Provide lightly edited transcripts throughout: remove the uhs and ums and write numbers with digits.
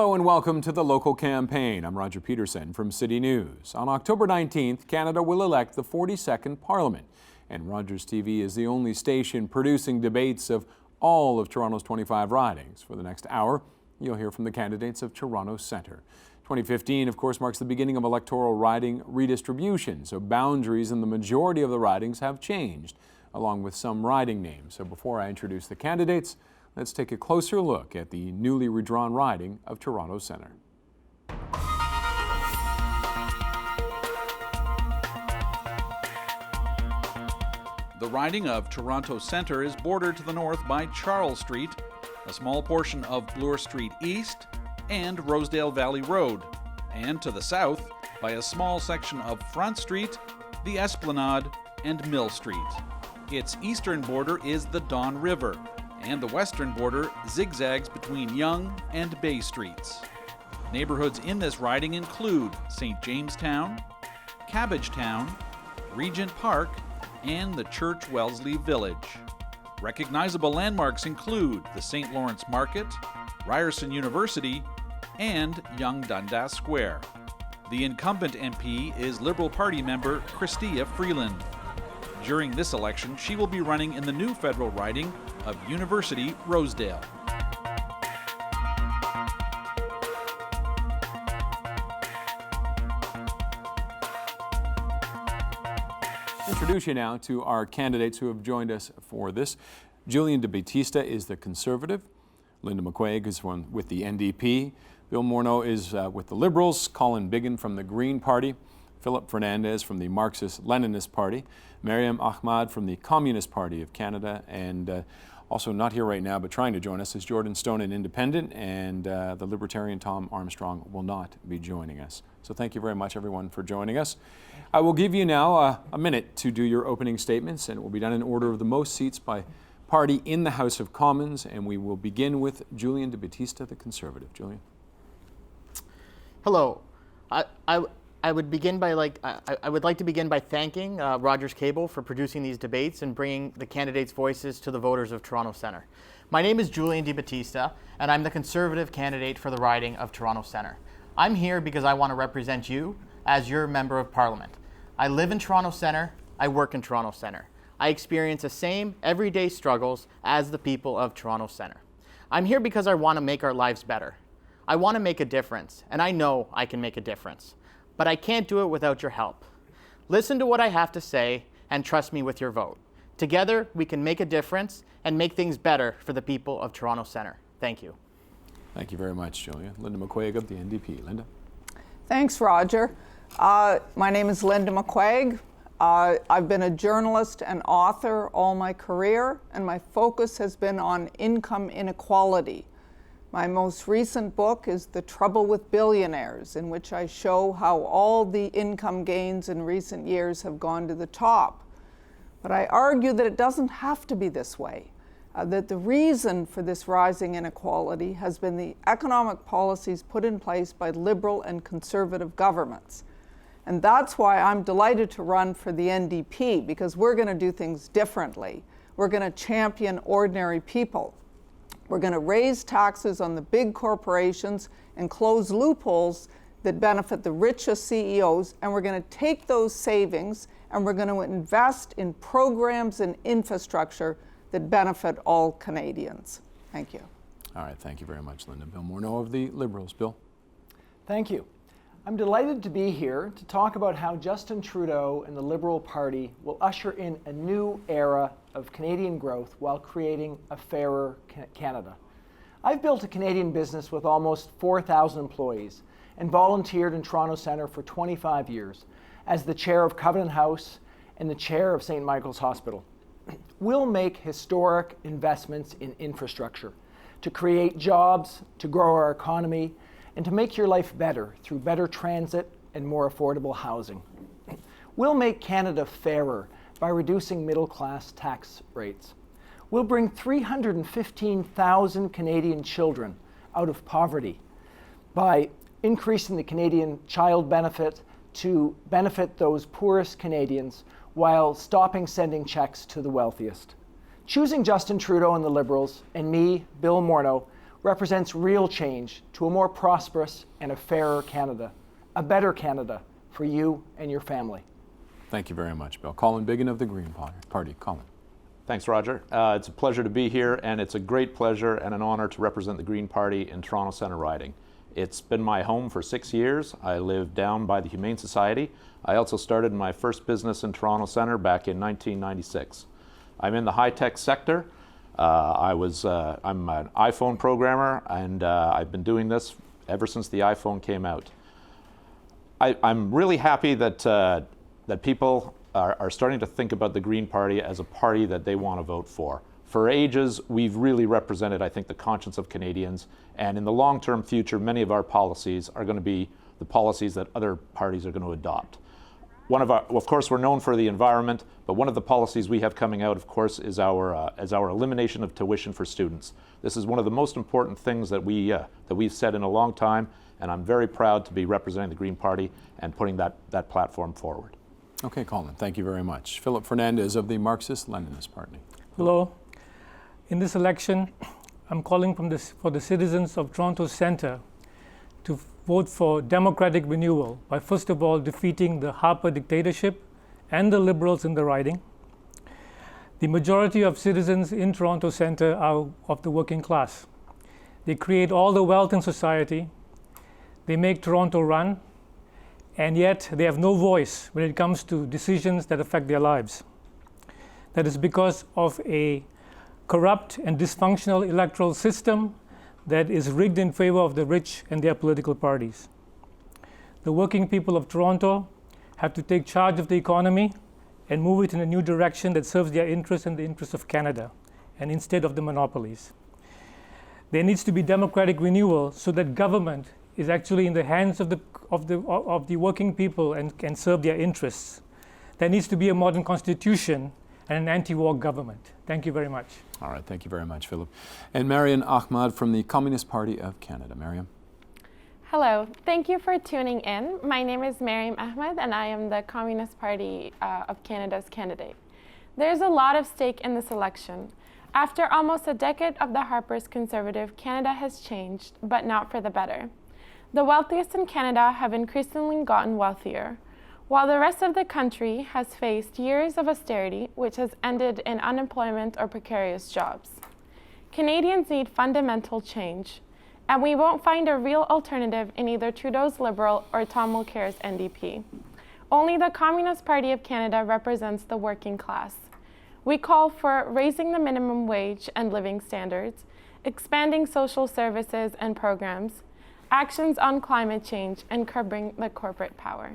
Hello and welcome to the local campaign. I'm Roger Peterson from City News. On October 19th, Canada will elect the 42nd Parliament. And Rogers TV is the only station producing debates of all of Toronto's 25 ridings. For the next hour, you'll hear from the candidates of Toronto Centre. 2015, of course, marks the beginning of electoral riding redistribution, so boundaries in the majority of the ridings have changed, along with some riding names. So before I introduce the candidates, let's take a closer look at the newly redrawn riding of Toronto Centre. The riding of Toronto Centre is bordered to the north by Charles Street, a small portion of Bloor Street East, and Rosedale Valley Road, and to the south by a small section of Front Street, the Esplanade, and Mill Street. Its eastern border is the Don River, and the western border zigzags between Yonge and Bay Streets. Neighborhoods in this riding include St. Jamestown, Cabbagetown, Regent Park, and the Church Wellesley Village. Recognizable landmarks include the St. Lawrence Market, Ryerson University, and Yonge Dundas Square. The incumbent MP is Liberal Party member Chrystia Freeland. During this election, she will be running in the new federal riding of University Rosedale. Introduce you now to our candidates who have joined us for this. Julian de Battista is the Conservative. Linda McQuaig is with the NDP. Bill Morneau is with the Liberals. Colin Biggin from the Green Party. Philip Fernandez from the Marxist-Leninist Party. Mariam Ahmad from the Communist Party of Canada. And also not here right now, but trying to join us is Jordan Stone, an independent, and the Libertarian Tom Armstrong will not be joining us. So thank you very much, everyone, for joining us. I will give you now a minute to do your opening statements, and it will be done in order of the most seats by party in the House of Commons, and we will begin with Julian de Battista, the Conservative. Julian. Hello. I would like to begin by thanking Rogers Cable for producing these debates and bringing the candidates' voices to the voters of Toronto Centre. My name is Julian de Battista, and I'm the Conservative candidate for the riding of Toronto Centre. I'm here because I want to represent you as your Member of Parliament. I live in Toronto Centre. I work in Toronto Centre. I experience the same everyday struggles as the people of Toronto Centre. I'm here because I want to make our lives better. I want to make a difference, and I know I can make a difference. But I can't do it without your help. Listen to what I have to say and trust me with your vote. Together, we can make a difference and make things better for the people of Toronto Centre. Thank you. Thank you very much, Julia. Linda McQuaig of the NDP. Linda. Thanks, Roger. My name is Linda McQuaig. I've been a journalist and author all my career, and my focus has been on income inequality. My most recent book is The Trouble with Billionaires, in which I show how all the income gains in recent years have gone to the top. But I argue that it doesn't have to be this way, that the reason for this rising inequality has been the economic policies put in place by Liberal and Conservative governments. And that's why I'm delighted to run for the NDP, because we're going to do things differently. We're going to champion ordinary people. We're going to raise taxes on the big corporations and close loopholes that benefit the richest CEOs, and we're going to take those savings and we're going to invest in programs and infrastructure that benefit all Canadians. Thank you. All right, thank you very much, Linda. Bill Morneau of the Liberals. Bill. Thank you. I'm delighted to be here to talk about how Justin Trudeau and the Liberal Party will usher in a new era of Canadian growth while creating a fairer Canada. I've built a Canadian business with almost 4,000 employees and volunteered in Toronto Centre for 25 years as the chair of Covenant House and the chair of St. Michael's Hospital. We'll make historic investments in infrastructure to create jobs, to grow our economy, and to make your life better through better transit and more affordable housing. We'll make Canada fairer by reducing middle-class tax rates. We'll bring 315,000 Canadian children out of poverty by increasing the Canadian child benefit to benefit those poorest Canadians while stopping sending checks to the wealthiest. Choosing Justin Trudeau and the Liberals, and me, Bill Morneau, represents real change to a more prosperous and a fairer Canada, a better Canada for you and your family. Thank you very much, Bill. Colin Biggin of the Green Party. Colin. Thanks, Roger. It's a pleasure to be here, and it's a great pleasure and an honor to represent the Green Party in Toronto Centre riding. It's been my home for 6 years. I live down by the Humane Society. I also started my first business in Toronto Centre back in 1996. I'm in the high-tech sector. I'm an iPhone programmer, and I've been doing this ever since the iPhone came out. I'm really happy that people are starting to think about the Green Party as a party that they want to vote for. For ages, we've really represented, I think, the conscience of Canadians, and in the long-term future, many of our policies are going to be the policies that other parties are going to adopt. Of course, we're known for the environment, but one of the policies we have coming out, of course, is our elimination of tuition for students. This is one of the most important things that we've said in a long time, and I'm very proud to be representing the Green Party and putting that platform forward. Okay, Colin, thank you very much. Philip Fernandez of the Marxist-Leninist Party. Hello. In this election, I'm calling for the citizens of Toronto Centre to vote for democratic renewal by first of all defeating the Harper dictatorship and the Liberals in the riding. The majority of citizens in Toronto Centre are of the working class. They create all the wealth in society. They make Toronto run, and yet they have no voice when it comes to decisions that affect their lives. That is because of a corrupt and dysfunctional electoral system that is rigged in favor of the rich and their political parties. The working people of Toronto have to take charge of the economy and move it in a new direction that serves their interests and the interests of Canada, and instead of the monopolies. There needs to be democratic renewal so that government is actually in the hands of the working people and can serve their interests. There needs to be a modern constitution and an anti-war government. Thank you very much. All right, thank you very much, Philip. And Mariam Ahmad from the Communist Party of Canada. Mariam. Hello, thank you for tuning in. My name is Mariam Ahmad, and I am the Communist Party of Canada's candidate. There's a lot at stake in this election. After almost a decade of the Harper's Conservative, Canada has changed, but not for the better. The wealthiest in Canada have increasingly gotten wealthier, while the rest of the country has faced years of austerity, which has ended in unemployment or precarious jobs. Canadians need fundamental change, and we won't find a real alternative in either Trudeau's Liberal or Tom Mulcair's NDP. Only the Communist Party of Canada represents the working class. We call for raising the minimum wage and living standards, expanding social services and programs, actions on climate change, and curbing the corporate power.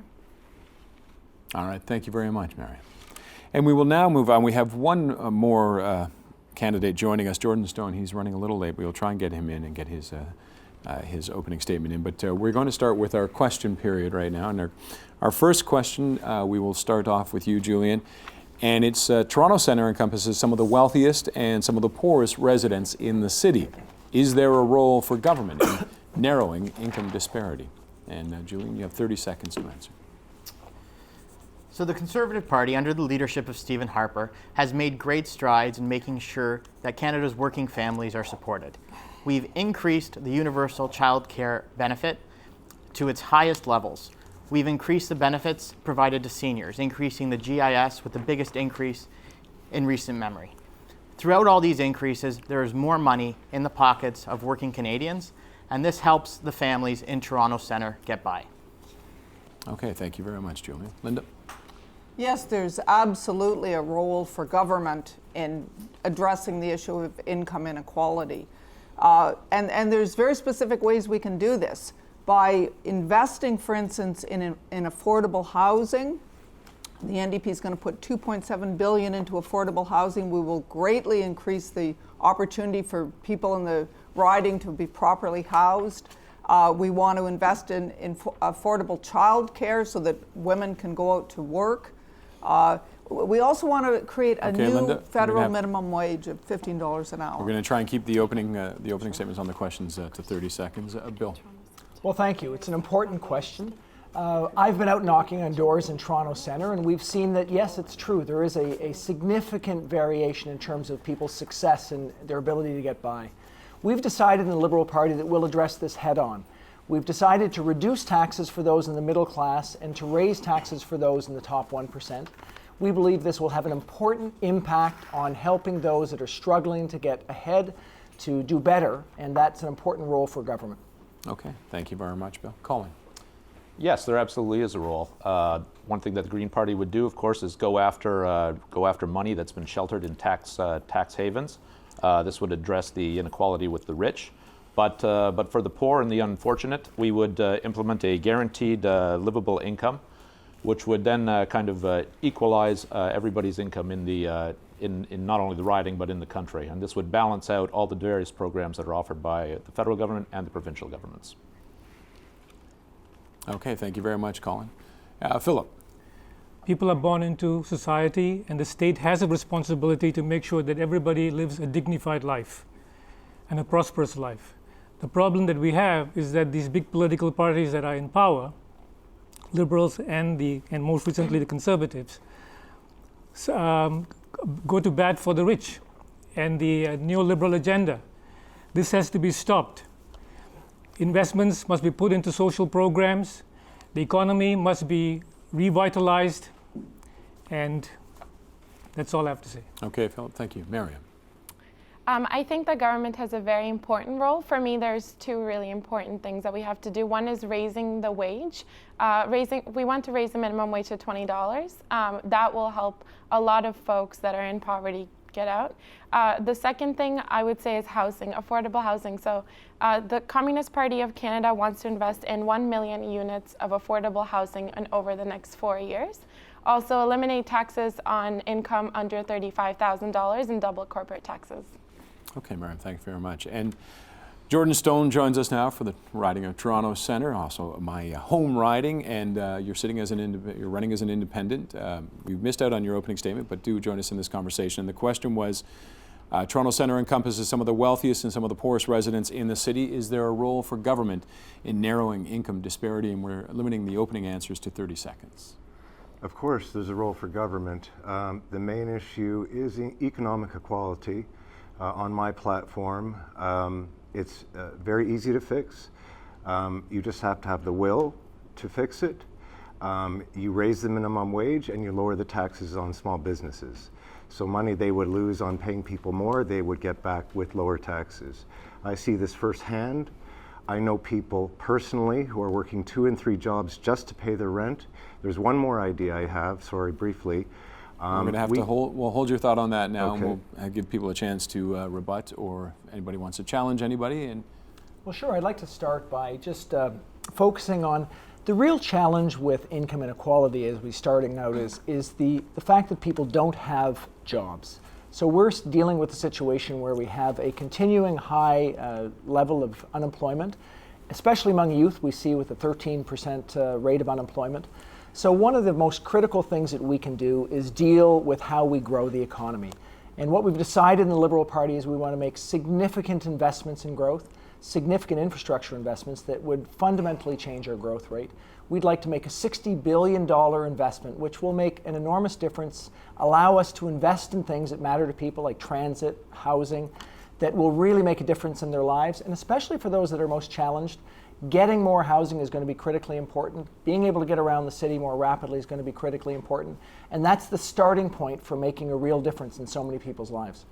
All right, thank you very much, Mariam. And we will now move on. We have one more candidate joining us, Jordan Stone. He's running a little late. We will try and get him in and get his opening statement in. But we're going to start with our question period right now. And our first question, we will start off with you, Julian. And it's Toronto Centre encompasses some of the wealthiest and some of the poorest residents in the city. Is there a role for government in narrowing income disparity? And Julian, you have 30 seconds to answer. So the Conservative Party, under the leadership of Stephen Harper, has made great strides in making sure that Canada's working families are supported. We've increased the universal child care benefit to its highest levels. We've increased the benefits provided to seniors, increasing the GIS with the biggest increase in recent memory. Throughout all these increases, there is more money in the pockets of working Canadians, and this helps the families in Toronto Centre get by. Okay, thank you very much, Julian. Linda? Yes, there's absolutely a role for government in addressing the issue of income inequality. And there's very specific ways we can do this. By investing, for instance, in affordable housing. The NDP is going to put $2.7 billion into affordable housing. We will greatly increase the opportunity for people in the riding to be properly housed. We want to invest in affordable childcare so that women can go out to work. We also want to create a new Linda, federal minimum wage of $15 an hour. We're going to try and keep the opening statements on the questions to 30 seconds. Bill. Well, thank you. It's an important question. I've been out knocking on doors in Toronto Centre, and we've seen that, yes, it's true. There is a significant variation in terms of people's success and their ability to get by. We've decided in the Liberal Party that we'll address this head on. We've decided to reduce taxes for those in the middle class and to raise taxes for those in the top 1%. We believe this will have an important impact on helping those that are struggling to get ahead to do better, and that's an important role for government. Okay, thank you very much, Bill. Colin. Yes, there absolutely is a role. One thing that the Green Party would do, of course, is go after money that's been sheltered in tax havens. This would address the inequality with the rich. But for the poor and the unfortunate, we would implement a guaranteed livable income, which would then equalize everybody's income in not only the riding but in the country. And this would balance out all the various programs that are offered by the federal government and the provincial governments. Okay, thank you very much, Colin. Philip. People are born into society, and the state has a responsibility to make sure that everybody lives a dignified life and a prosperous life. The problem that we have is that these big political parties that are in power, Liberals and most recently the Conservatives, go to bat for the rich and the neoliberal agenda. This has to be stopped. Investments must be put into social programs. The economy must be revitalized. And that's all I have to say. Okay, Philip, thank you. Mariam. I think the government has a very important role. For me, there's two really important things that we have to do. One is raising the wage. We want to raise the minimum wage to $20. That will help a lot of folks that are in poverty get out. The second thing I would say is housing, affordable housing. So the Communist Party of Canada wants to invest in 1 million units of affordable housing over the next 4 years. Also eliminate taxes on income under $35,000 and double corporate taxes. Okay, Mariam, thank you very much. And Jordan Stone joins us now for the riding of Toronto Centre, also my home riding, and you're running as an independent. You missed out on your opening statement, but do join us in this conversation. The question was, Toronto Centre encompasses some of the wealthiest and some of the poorest residents in the city. Is there a role for government in narrowing income disparity? And we're limiting the opening answers to 30 seconds. Of course, there's a role for government. The main issue is economic equality. On my platform, it's very easy to fix. You just have to have the will to fix it. You raise the minimum wage and you lower the taxes on small businesses. So money they would lose on paying people more, they would get back with lower taxes. I see this firsthand. I know people personally who are working 2 and 3 jobs just to pay their rent. There's one more idea I have, sorry, briefly. We're going to have we'll hold your thought on that now, okay. And we'll give people a chance to rebut, or anybody wants to challenge anybody. And well, sure, I'd like to start by just focusing on the real challenge with income inequality as we're starting out is the fact that people don't have jobs. So we're dealing with a situation where we have a continuing high level of unemployment, especially among youth. We see with a 13% rate of unemployment. So one of the most critical things that we can do is deal with how we grow the economy. And what we've decided in the Liberal Party is we want to make significant investments in growth, significant infrastructure investments that would fundamentally change our growth rate. We'd like to make a $60 billion investment, which will make an enormous difference, allow us to invest in things that matter to people like transit, housing, that will really make a difference in their lives, and especially for those that are most challenged. Getting more housing is going to be critically important. Being able to get around the city more rapidly is going to be critically important. And that's the starting point for making a real difference in so many people's lives.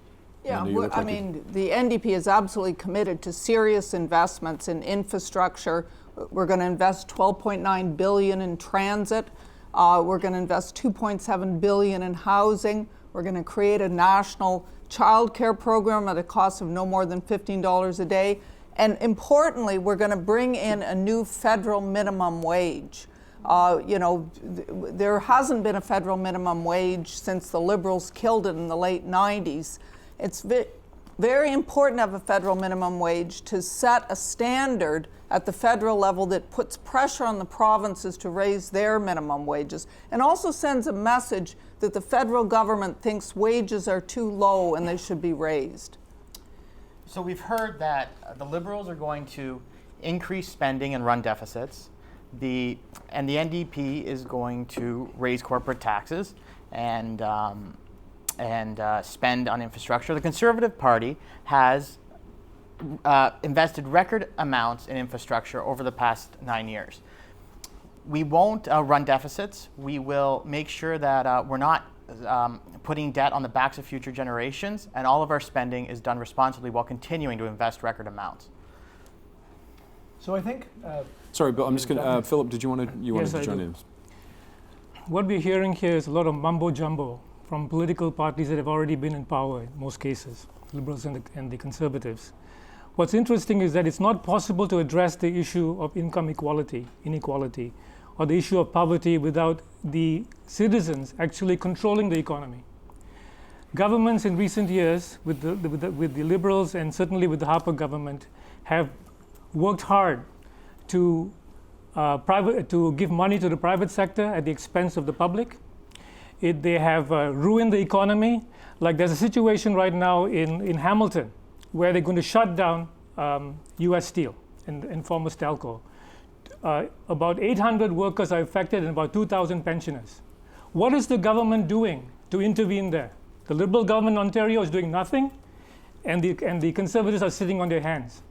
Yeah, I mean, the NDP is absolutely committed to serious investments in infrastructure. We're going to invest $12.9 billion in transit. We're going to invest $2.7 billion in housing. We're going to create a national child care program at a cost of no more than $15 a day. And importantly, we're going to bring in a new federal minimum wage. There hasn't been a federal minimum wage since the Liberals killed it in the late 90s. It's very important to have a federal minimum wage to set a standard at the federal level that puts pressure on the provinces to raise their minimum wages, and also sends a message that the federal government thinks wages are too low and they should be raised. So we've heard that the Liberals are going to increase spending and run deficits. And the NDP is going to raise corporate taxes and spend on infrastructure. The Conservative Party has invested record amounts in infrastructure over the past 9 years. We won't run deficits. We will make sure that we're not putting debt on the backs of future generations, and all of our spending is done responsibly while continuing to invest record amounts. So I think. Sorry, Bill, I'm just going to, Philip, did you want to, Yes, wanted to I join do. in? What we're hearing here is a lot of mumbo jumbo from political parties that have already been in power in most cases, liberals and the conservatives. What's interesting is that it's not possible to address the issue of income inequality, or the issue of poverty without the citizens actually controlling the economy. Governments in recent years, with the liberals and certainly with the Harper government, have worked hard to give money to the private sector at the expense of the public. They have ruined the economy. Like there's a situation right now in Hamilton where they're going to shut down U.S. Steel and former Stelco. About 800 workers are affected and about 2,000 pensioners. What is the government doing to intervene there? The Liberal government in Ontario is doing nothing, and the Conservatives are sitting on their hands.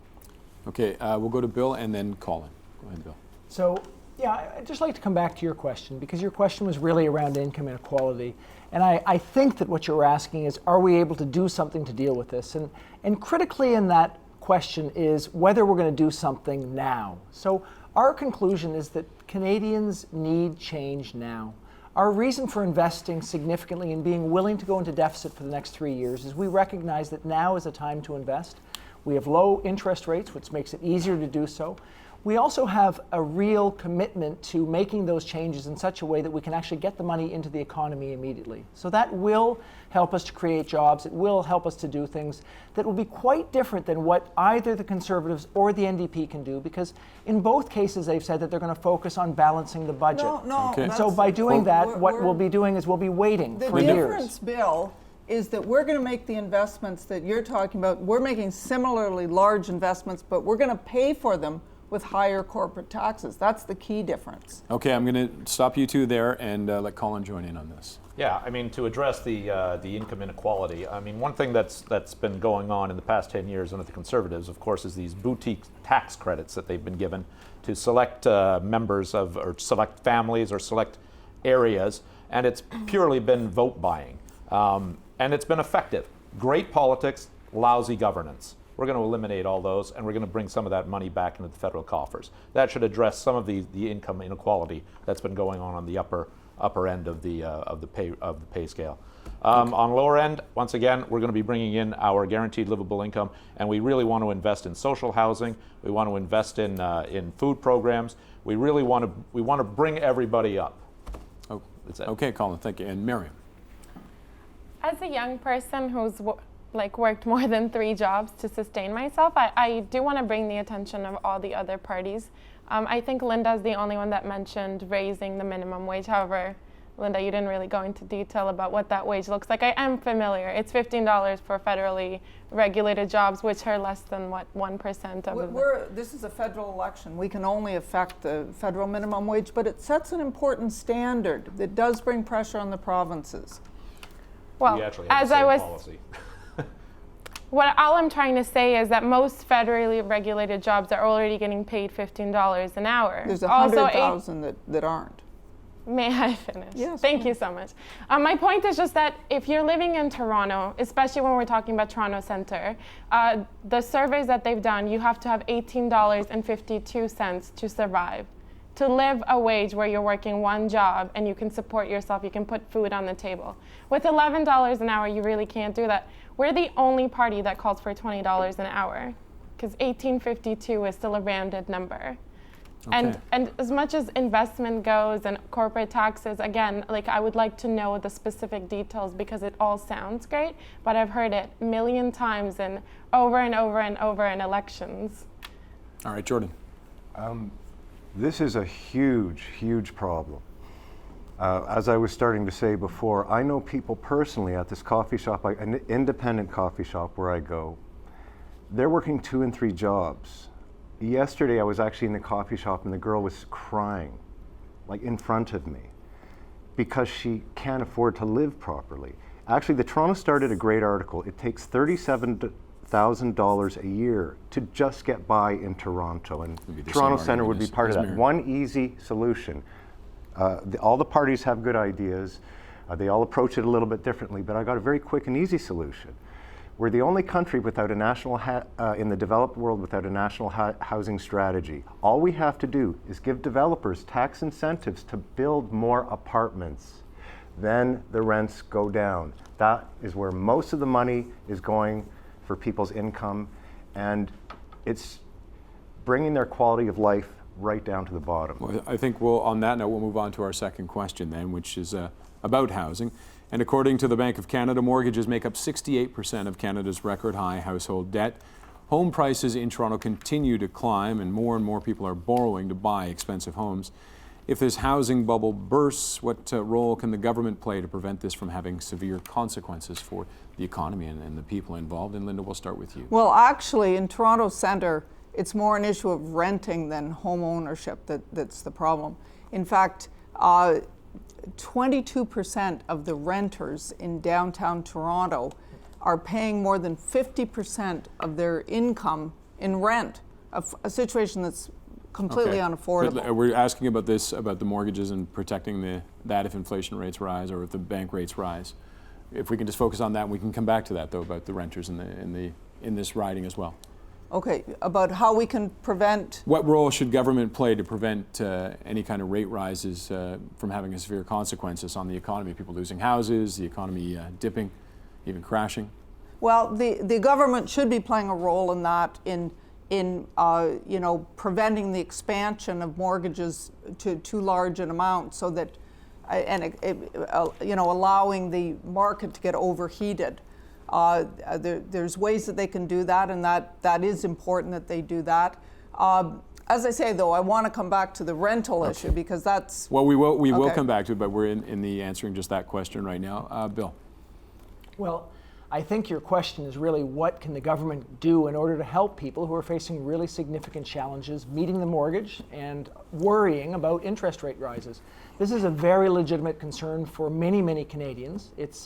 Okay, we'll go to Bill and then Colin. Go ahead, Bill. So, yeah, I'd just like to come back to your question, because your question was really around income inequality. And I think that what you're asking is, are we able to do something to deal with this? And critically in that question is whether we're going to do something now. So our conclusion is that Canadians need change now. Our reason for investing significantly and being willing to go into deficit for the next 3 years is we recognize that now is a time to invest. We have low interest rates, which makes it easier to do so. We also have a real commitment to making those changes in such a way that we can actually get the money into the economy immediately. So that will help us to create jobs. It will help us to do things that will be quite different than what either the Conservatives or the NDP can do, because in both cases they've said that they're going to focus on balancing the budget. No, Okay. And so by doing that, what we're- we'll be doing is we'll be waiting The for years. difference, Bill, is that we're going to make the investments that you're talking about. We're making similarly large investments, but we're going to pay for them with higher corporate taxes. That's the key difference. Okay, I'm going to stop you two there and let Colin join in on this. Yeah, I mean, to address the income inequality, I mean, one thing that's been going on in the past 10 years under the Conservatives, of course, is these boutique tax credits that they've been given to select members of, or select families or select areas, and it's purely been vote buying. And it's been effective. Great politics, lousy governance. We're going to eliminate all those, and we're going to bring some of that money back into the federal coffers. That should address some of the income inequality that's been going on the upper end of the pay scale. On lower end, once again, we're going to be bringing in our guaranteed livable income, and we really want to invest in social housing. We want to invest in food programs. We really want to bring everybody up. Oh, okay, Colin, thank you. And Mariam. As a young person who's worked more than 3 jobs to sustain myself, I do want to bring the attention of all the other parties. I think Linda's the only one that mentioned raising the minimum wage. However, Linda, you didn't really go into detail about what that wage looks like. I am familiar. It's $15 for federally regulated jobs, which are less than, what, 1% of This is a federal election. We can only affect the federal minimum wage, but it sets an important standard that does bring pressure on the provinces. Well, We actually have as the I same was, policy. all I'm trying to say is that most federally regulated jobs are already getting paid $15 an hour. There's Also, 100,000 that aren't. May I finish? Yes, Thank you so much. My point is just that if you're living in Toronto, especially when we're talking about Toronto Centre, the surveys that they've done, you have to have $18.52 to survive. To live a wage where you're working one job and you can support yourself, you can put food on the table. With $11 an hour, you really can't do that. We're the only party that calls for $20 an hour, because $18.52 is still a rounded number. Okay. And as much as investment goes and corporate taxes, again, I would like to know the specific details, because it all sounds great, but I've heard it a million times and over and over and over in elections. All right, Jordan. This is a huge, huge problem. As I was starting to say before, I know people personally at this coffee shop, an independent coffee shop where I go. They're working 2 and 3 jobs. Yesterday I was actually in the coffee shop and the girl was crying, in front of me, because she can't afford to live properly. Actually, the Toronto Star did a great article. It takes 37 $100,000 a year to just get by in Toronto. And Maybe the Toronto same Centre would be argument part as of that. Mariam. One easy solution. All the parties have good ideas. They all approach it a little bit differently, but I got a very quick and easy solution. We're the only country without a national in the developed world without a national housing strategy. All we have to do is give developers tax incentives to build more apartments. Then the rents go down. That is where most of the money is going for people's income, and it's bringing their quality of life right down to the bottom. Well, I think on that note, we'll move on to our second question then, which is about housing. And according to the Bank of Canada, mortgages make up 68% of Canada's record high household debt. Home prices in Toronto continue to climb, and more people are borrowing to buy expensive homes. If this housing bubble bursts, what role can the government play to prevent this from having severe consequences for the economy and the people involved? And Linda, we'll start with you. Well, actually, in Toronto Centre, it's more an issue of renting than home ownership that's the problem. In fact, 22% of the renters in downtown Toronto are paying more than 50% of their income in rent, a situation that's completely unaffordable. But we're asking about this, about the mortgages and protecting that if inflation rates rise or if the bank rates rise. If we can just focus on that, we can come back to that though, about the renters in this riding as well. Okay, about how we can prevent. What role should government play to prevent any kind of rate rises from having severe consequences on the economy? People losing houses, the economy dipping, even crashing? Well, the government should be playing a role in that, in preventing the expansion of mortgages to too large an amount, so that, allowing the market to get overheated. There's ways that they can do that, and that is important that they do that. As I say, though, I want to come back to the rental issue, because that's... Well, we will come back to it, but we're in the answering just that question right now. Bill. Well, I think your question is really, what can the government do in order to help people who are facing really significant challenges meeting the mortgage and worrying about interest rate rises? This is a very legitimate concern for many, many Canadians. It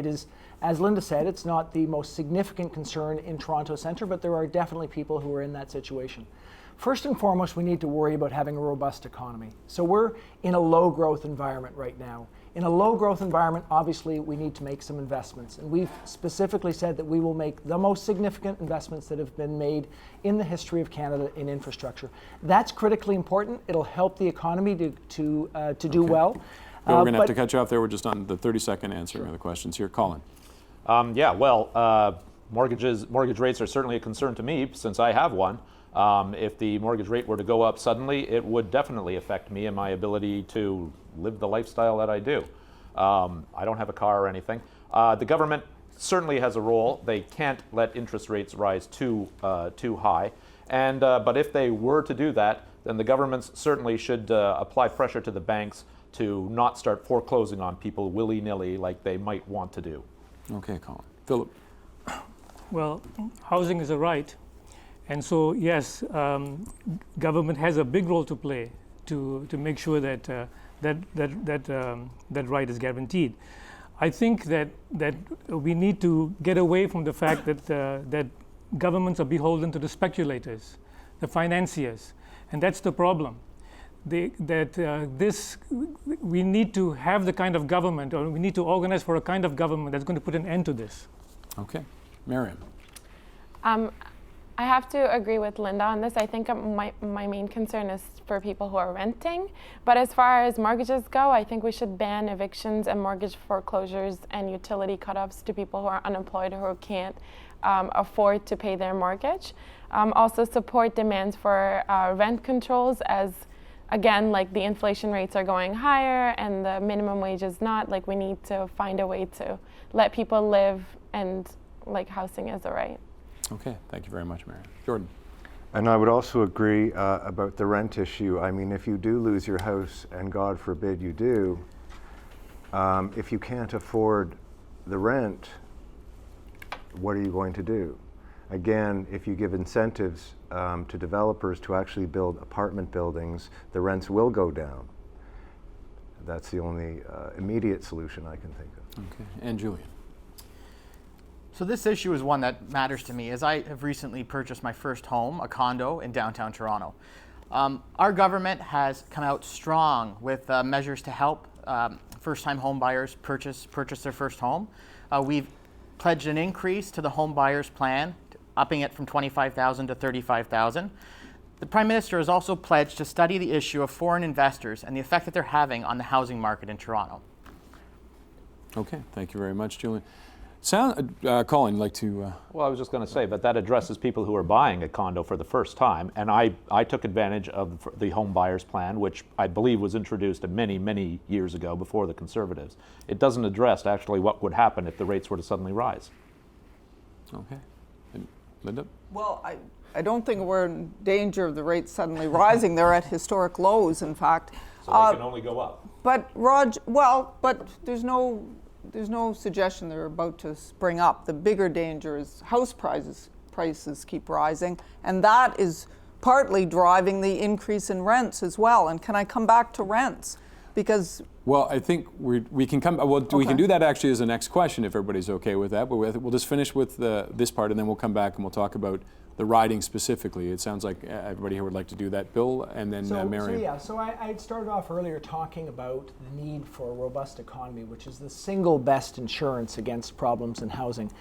is, as Linda said, it's not the most significant concern in Toronto Centre, but there are definitely people who are in that situation. First and foremost, we need to worry about having a robust economy. So we're in a low growth environment right now. In a low growth environment, obviously, we need to make some investments. And we've specifically said that we will make the most significant investments that have been made in the history of Canada in infrastructure. That's critically important. It'll help the economy to do well. Bill, we're going to have to cut you off there. We're just on the 30-second answering of the questions here. Colin. Mortgage rates are certainly a concern to me, since I have one. If the mortgage rate were to go up suddenly, it would definitely affect me and my ability to live the lifestyle that I do. I don't have a car or anything. The government certainly has a role. They can't let interest rates rise too high. But if they were to do that, then the governments certainly should apply pressure to the banks to not start foreclosing on people willy-nilly like they might want to do. Okay, Colin. Philip. Well, housing is a right. And so, yes, government has a big role to play to make sure that that right is guaranteed. I think that we need to get away from the fact that governments are beholden to the speculators, the financiers, and that's the problem. We need to have the kind of government, or we need to organize for a kind of government that's going to put an end to this. Okay, Mariam. I have to agree with Linda on this. I think my main concern is for people who are renting. But as far as mortgages go, I think we should ban evictions and mortgage foreclosures and utility cutoffs to people who are unemployed or who can't afford to pay their mortgage. Also support demands for rent controls, as again, like the inflation rates are going higher and the minimum wage is not. Like, we need to find a way to let people live, and like housing is a right. Okay, thank you very much, Mariam. Jordan. And I would also agree about the rent issue. I mean, if you do lose your house, and God forbid you do, if you can't afford the rent, what are you going to do? Again, if you give incentives to developers to actually build apartment buildings, the rents will go down. That's the only immediate solution I can think of. Okay, and Julian. So this issue is one that matters to me, as I have recently purchased my first home, a condo in downtown Toronto. Our government has come out strong with measures to help first-time home buyers purchase their first home. We've pledged an increase to the home buyers plan, upping it from $25,000 to $35,000. The Prime Minister has also pledged to study the issue of foreign investors and the effect that they're having on the housing market in Toronto. Okay, thank you very much, Julian. Colin, you'd like to... Well, I was just going to say, but that addresses people who are buying a condo for the first time, and I took advantage of the home buyers plan, which I believe was introduced many, many years ago before the Conservatives. It doesn't address actually what would happen if the rates were to suddenly rise. Okay. And Linda? Well, I don't think we're in danger of the rates suddenly rising. They're at historic lows, in fact. So they can only go up. But there's no suggestion they're about to spring up. The bigger danger is house prices keep rising, and that is partly driving the increase in rents as well. And can I come back to rents? Because well, I think we can come. Well, we can do that actually as the next question if everybody's okay with that. But we'll just finish with this part, and then we'll come back and we'll talk about the riding specifically. It sounds like everybody here would like to do that. Bill, and then Mariam. So I started off earlier talking about the need for a robust economy, which is the single best insurance against problems in housing.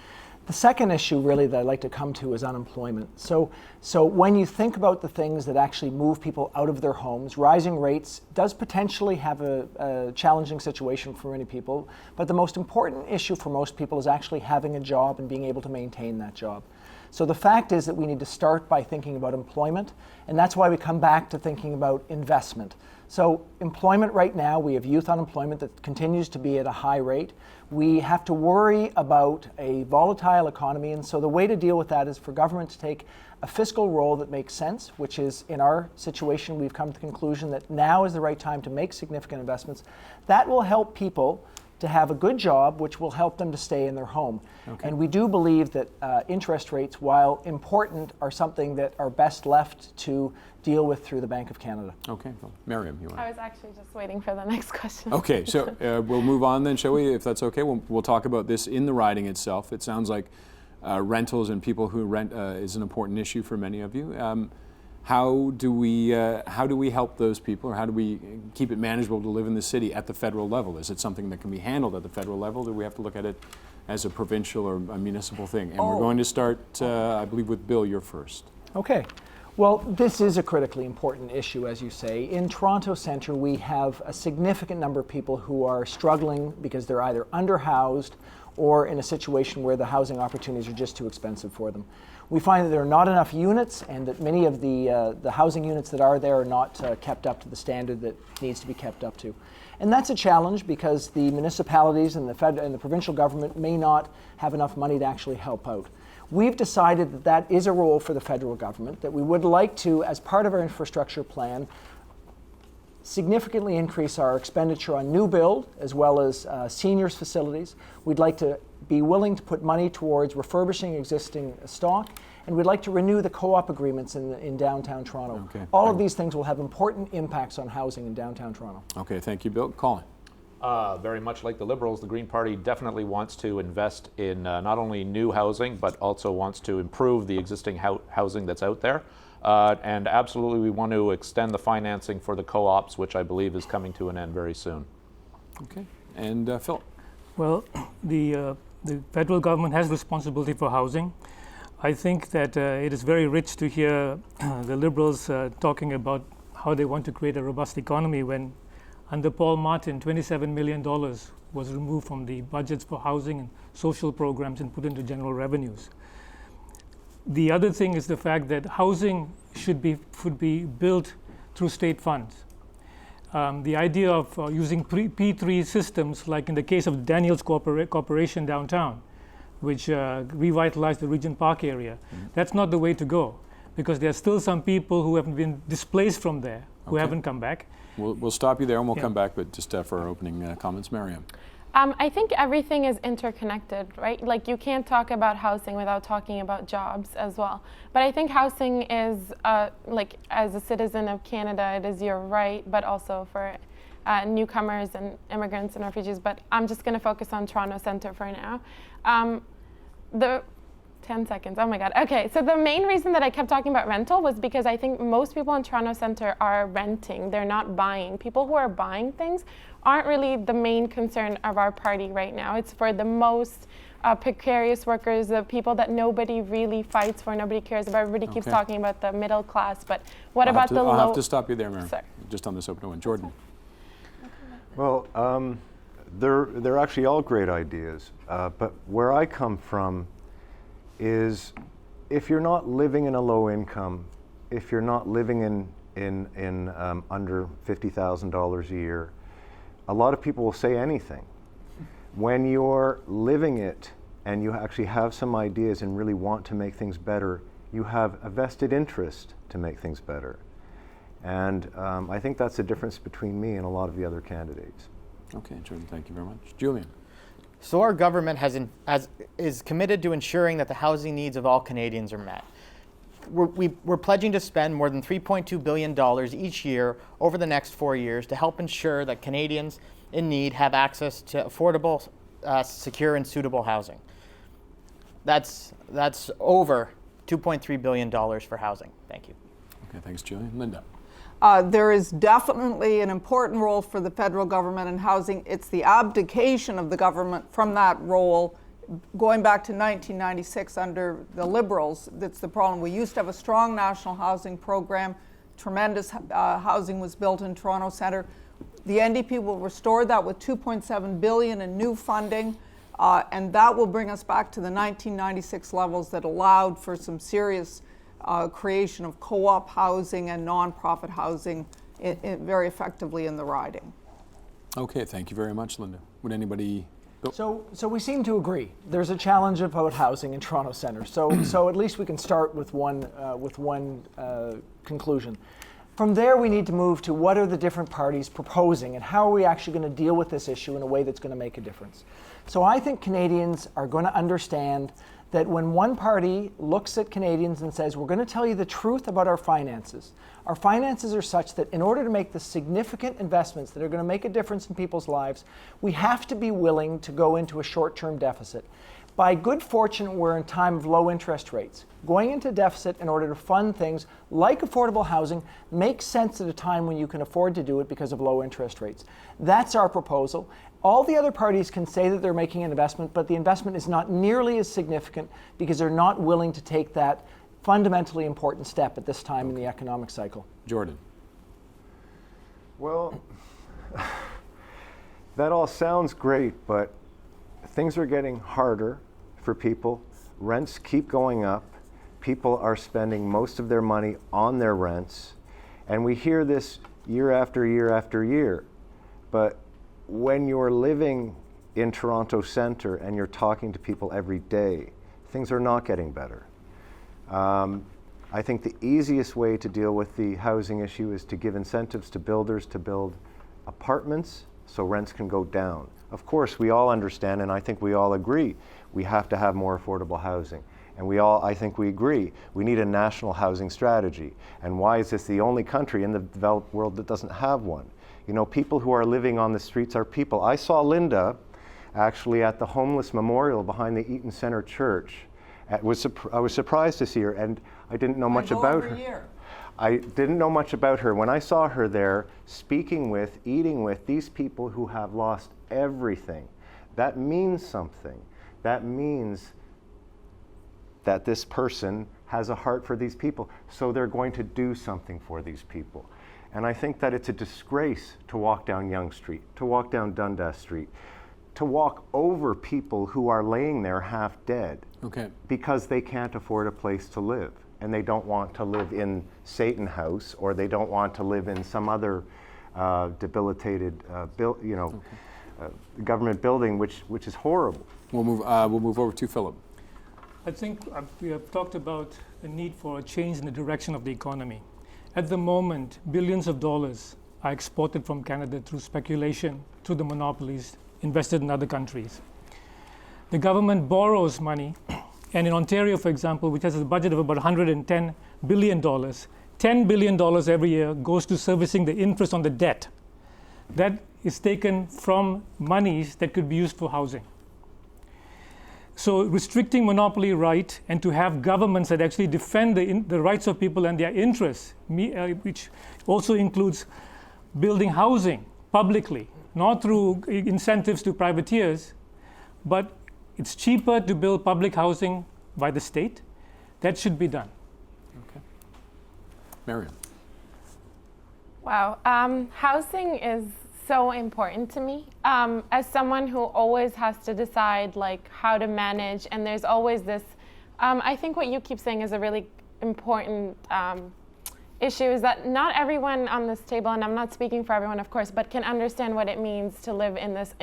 The second issue really that I'd like to come to is unemployment. So when you think about the things that actually move people out of their homes, rising rates does potentially have a challenging situation for many people, but the most important issue for most people is actually having a job and being able to maintain that job. So the fact is that we need to start by thinking about employment, and that's why we come back to thinking about investment. So employment right now, we have youth unemployment that continues to be at a high rate. We have to worry about a volatile economy, and so the way to deal with that is for government to take a fiscal role that makes sense, which is, in our situation, we've come to the conclusion that now is the right time to make significant investments. That will help people to have a good job, which will help them to stay in their home. Okay. And we do believe that interest rates, while important, are something that are best left to deal with through the Bank of Canada. Okay, well, Mariam, you want to? I was actually just waiting for the next question. Okay, so we'll move on then, shall we, if that's okay? We'll talk about this in the riding itself. It sounds like rentals and people who rent is an important issue for many of you. How do we help those people, or how do we keep it manageable to live in the city at the federal level? Is it something that can be handled at the federal level? Do we have to look at it as a provincial or a municipal thing? And we're going to start, I believe, with Bill, you're first. Okay. Well, this is a critically important issue, as you say. In Toronto Centre, we have a significant number of people who are struggling because they're either underhoused or in a situation where the housing opportunities are just too expensive for them. We find that there are not enough units, and that many of the housing units that are there are not kept up to the standard that needs to be kept up to. And that's a challenge because the municipalities and the provincial government may not have enough money to actually help out. We've decided that that is a role for the federal government, that we would like to, as part of our infrastructure plan, significantly increase our expenditure on new build as well as seniors facilities. We'd like to be willing to put money towards refurbishing existing stock, and we'd like to renew the co-op agreements in downtown Toronto. Okay. All of these things will have important impacts on housing in downtown Toronto. Okay, thank you, Bill. Colin. Very much like the Liberals, the Green Party definitely wants to invest in not only new housing, but also wants to improve the existing housing that's out there. And absolutely we want to extend the financing for the co-ops, which I believe is coming to an end very soon. Okay, and Phil. Well, the federal government has responsibility for housing. I think that it is very rich to hear the Liberals talking about how they want to create a robust economy when under Paul Martin, $27 million was removed from the budgets for housing and social programs and put into general revenues. The other thing is the fact that housing should be built through state funds. The idea of using P3 systems, like in the case of Daniels Corporation downtown, which revitalized the Regent Park area, that's not the way to go, because there are still some people who have been displaced from there who haven't come back. We'll stop you there and we'll come back, but just for our opening comments, Mariam. I think everything is interconnected, right? Like you can't talk about housing without talking about jobs as well. But I think housing is, like as a citizen of Canada, it is your right, but also for newcomers and immigrants and refugees. But I'm just going to focus on Toronto Centre for now. the 10 seconds, oh my God. Okay, so the main reason that I kept talking about rental was because I think most people in Toronto Centre are renting, they're not buying. People who are buying things aren't really the main concern of our party right now. It's for the most precarious workers, the people that nobody really fights for, nobody cares about. Everybody keeps talking about the middle class, but what about the low? I'll have to stop you there, Mariam. Sorry. Just on this open one. Jordan. Well, they're actually all great ideas, but where I come from is if you're not living in a low income, if you're not living in under $50,000 a year, a lot of people will say anything. When you're living it and you actually have some ideas and really want to make things better, you have a vested interest to make things better. And I think that's the difference between me and a lot of the other candidates. Okay, Jordan, thank you very much. Julian. So our government is committed to ensuring that the housing needs of all Canadians are met. We're pledging to spend more than $3.2 billion each year over the next 4 years to help ensure that Canadians in need have access to affordable, secure, and suitable housing. That's over $2.3 billion for housing. Thank you. Okay, thanks, Julian. Linda. There is definitely an important role for the federal government in housing. It's the abdication of the government from that role going back to 1996 under the Liberals. That's the problem. We used to have a strong national housing program. Tremendous housing was built in Toronto Centre. The NDP will restore that with $2.7 billion in new funding, and that will bring us back to the 1996 levels that allowed for some serious creation of co-op housing and nonprofit housing very effectively in the riding. Okay, thank you very much, Linda. Would anybody? So we seem to agree. There's a challenge about housing in Toronto Centre. So at least we can start with one conclusion. From there, we need to move to what are the different parties proposing and how are we actually going to deal with this issue in a way that's going to make a difference. So I think Canadians are going to understand that when one party looks at Canadians and says, we're going to tell you the truth about our finances are such that in order to make the significant investments that are going to make a difference in people's lives, we have to be willing to go into a short-term deficit. By good fortune, we're in time of low interest rates. Going into deficit in order to fund things like affordable housing makes sense at a time when you can afford to do it because of low interest rates. That's our proposal. All the other parties can say that they're making an investment, but the investment is not nearly as significant because they're not willing to take that fundamentally important step at this time in the economic cycle. Jordan. Well, that all sounds great, but things are getting harder for people. Rents keep going up. People are spending most of their money on their rents. And we hear this year after year after year. But when you're living in Toronto Centre and you're talking to people every day, things are not getting better. I think the easiest way to deal with the housing issue is to give incentives to builders to build apartments so rents can go down. Of course, we all understand, and I think we all agree, we have to have more affordable housing. And I think we agree, we need a national housing strategy. And why is this the only country in the developed world that doesn't have one? You know, people who are living on the streets are people. I saw Linda actually at the homeless memorial behind the Eaton Centre Church. I was surprised to see her, and I didn't know much about her. I didn't know much about her. When I saw her there speaking with, eating with these people who have lost everything, that means something. That means that this person has a heart for these people, so they're going to do something for these people. And I think that it's a disgrace to walk down Yonge Street, to walk down Dundas Street, to walk over people who are laying there half dead because they can't afford a place to live. And they don't want to live in Satan House, or they don't want to live in some other debilitated government building, which is horrible. We'll move over to Philip. I think we have talked about the need for a change in the direction of the economy. At the moment, billions of dollars are exported from Canada through speculation, through the monopolies invested in other countries. The government borrows money, and in Ontario, for example, which has a budget of about $110 billion, $10 billion every year goes to servicing the interest on the debt. That is taken from monies that could be used for housing. So restricting monopoly right and to have governments that actually defend the rights of people and their interests, which also includes building housing publicly, not through incentives to privateers, but it's cheaper to build public housing by the state. That should be done. Okay. Mariam. Wow. Housing is so important to me. As someone who always has to decide like how to manage, and there's always this, I think what you keep saying is a really important issue, is that not everyone on this table, and I'm not speaking for everyone, of course, but can understand what it means to live in this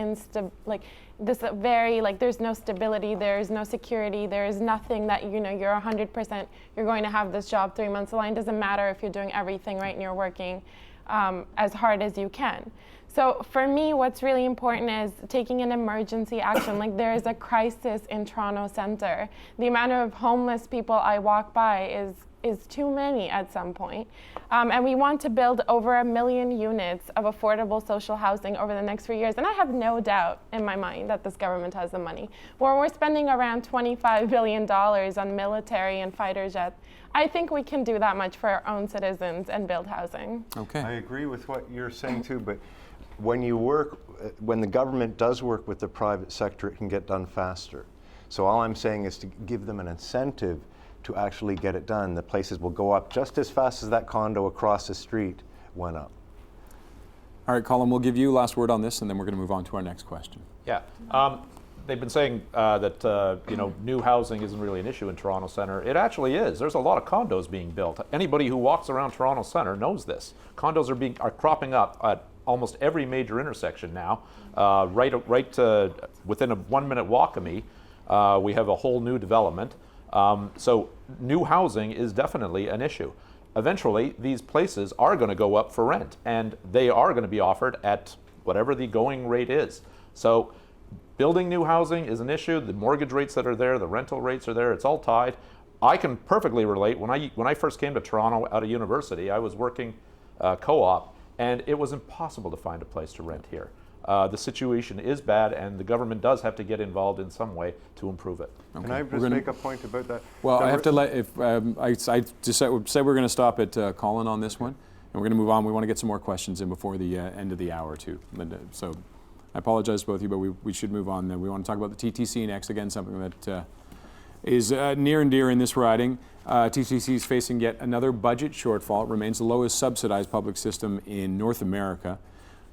there's no stability, there's no security, there is nothing that, you know, you're 100%, you're going to have this job 3 months line. Doesn't matter if you're doing everything right and you're working as hard as you can. So for me, what's really important is taking an emergency action. Like, there is a crisis in Toronto Centre. The amount of homeless people I walk by is too many at some point. And we want to build over 1 million units of affordable social housing over the next 3 years. And I have no doubt in my mind that this government has the money. Where we're spending around $25 billion on military and fighter jets, I think we can do that much for our own citizens and build housing. Okay. I agree with what you're saying too, but when the government does work with the private sector, it can get done faster. So all I'm saying is to give them an incentive to actually get it done. The places will go up just as fast as that condo across the street went up. All right, Colin, we'll give you last word on this, and then we're going to move on to our next question. Yeah. They've been saying that new housing isn't really an issue in Toronto Centre. It actually is. There's a lot of condos being built. Anybody who walks around Toronto Centre knows this. Condos are cropping up at almost every major intersection now. Right within a 1-minute walk of me, we have a whole new development. So new housing is definitely an issue. Eventually, these places are going to go up for rent, and they are going to be offered at whatever the going rate is. So building new housing is an issue. The mortgage rates that are there, the rental rates are there, it's all tied. I can perfectly relate. When I first came to Toronto out of university, I was working co-op, and it was impossible to find a place to rent here. The situation is bad, and the government does have to get involved in some way to improve it. Okay. Can I just make a point about that? Well, I have to let, I just said we're going to stop at Colin on this one, and we're going to move on. We want to get some more questions in before the end of the hour too, Linda. So I apologize to both of you, but we should move on. We want to talk about the TTC next, again, something that is near and dear in this riding. TTC is facing yet another budget shortfall. It remains the lowest subsidized public system in North America.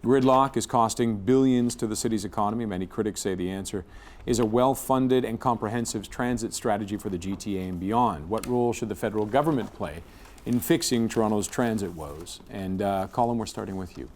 Gridlock is costing billions to the city's economy. Many critics say the answer is a well-funded and comprehensive transit strategy for the GTA and beyond. What role should the federal government play in fixing Toronto's transit woes? And Colin, we're starting with you.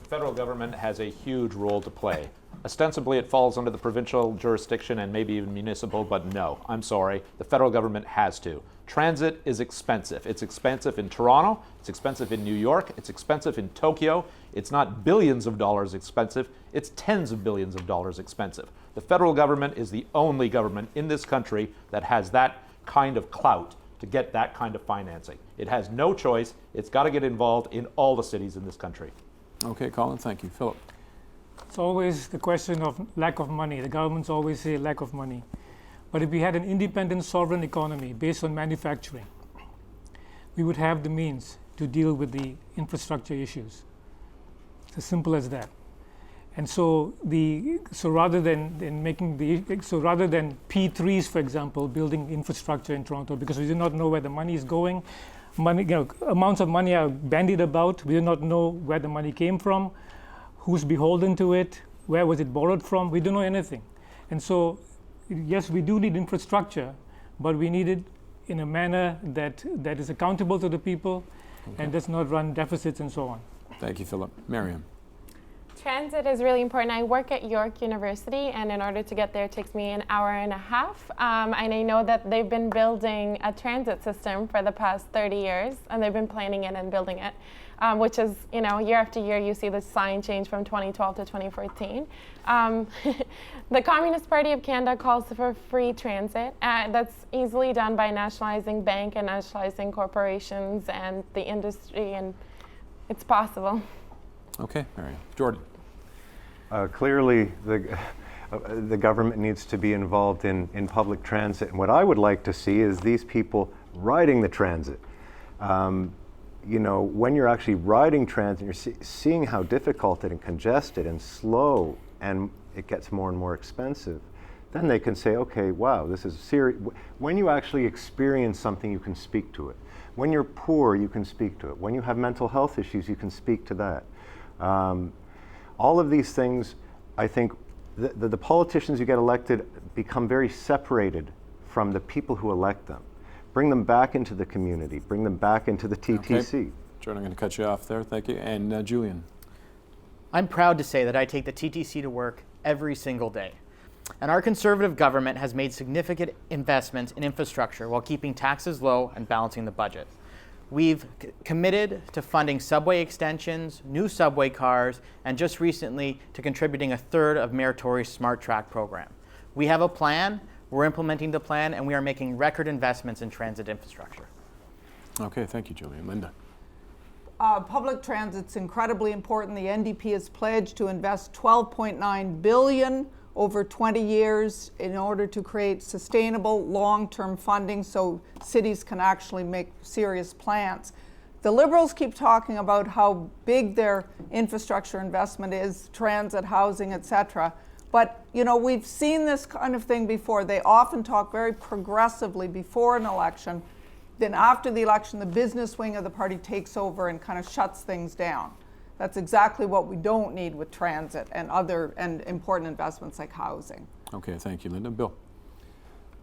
The federal government has a huge role to play. Ostensibly, it falls under the provincial jurisdiction and maybe even municipal, but no, I'm sorry, the federal government has to. Transit is expensive. It's expensive in Toronto, it's expensive in New York, it's expensive in Tokyo. It's not billions of dollars expensive, it's tens of billions of dollars expensive. The federal government is the only government in this country that has that kind of clout to get that kind of financing. It has no choice. It's got to get involved in all the cities in this country. Okay, Colin, thank you. Philip. It's always the question of lack of money. The governments always say lack of money. But if we had an independent, sovereign economy based on manufacturing, we would have the means to deal with the infrastructure issues. It's as simple as that. And so rather than P3s, for example, building infrastructure in Toronto, because we do not know where the money is going, amounts of money are bandied about. We do not know where the money came from, who's beholden to it, where was it borrowed from. We don't know anything. And so, yes, we do need infrastructure, but we need it in a manner that is accountable to the people and does not run deficits and so on. Thank you, Philip. Mariam. Transit is really important. I work at York University, and in order to get there, it takes me an hour and a half. And I know that they've been building a transit system for the past 30 years, and they've been planning it and building it, which is, year after year, you see the sign change from 2012 to 2014. The Communist Party of Canada calls for free transit. That's easily done by nationalizing bank and nationalizing corporations and the industry, and it's possible. Okay, Mariam. Jordan. Clearly, the government needs to be involved in public transit. And what I would like to see is these people riding the transit. You know, when you're actually riding transit, you're seeing how difficult and congested and slow, and it gets more and more expensive. Then they can say, okay, wow, this is serious. When you actually experience something, you can speak to it. When you're poor, you can speak to it. When you have mental health issues, you can speak to that. All of these things, I think, the politicians who get elected become very separated from the people who elect them. Bring them back into the community. Bring them back into the TTC. Okay. Jordan, I'm going to cut you off there. Thank you. And Julian. I'm proud to say that I take the TTC to work every single day. And our Conservative government has made significant investments in infrastructure while keeping taxes low and balancing the budget. We've committed to funding subway extensions, new subway cars, and just recently to contributing a third of Meritorious Smart Track program. We have a plan, we're implementing the plan, and we are making record investments in transit infrastructure. Okay, thank you, Julian. Linda. Public transit's incredibly important. The NDP has pledged to invest $12.9 billion over 20 years in order to create sustainable long-term funding so cities can actually make serious plans. The Liberals keep talking about how big their infrastructure investment is, transit, housing, etc. But you know, we've seen this kind of thing before. They often talk very progressively before an election. Then after the election, the business wing of the party takes over and kind of shuts things down. That's exactly what we don't need with transit and other and important investments like housing. Okay, thank you, Linda. Bill.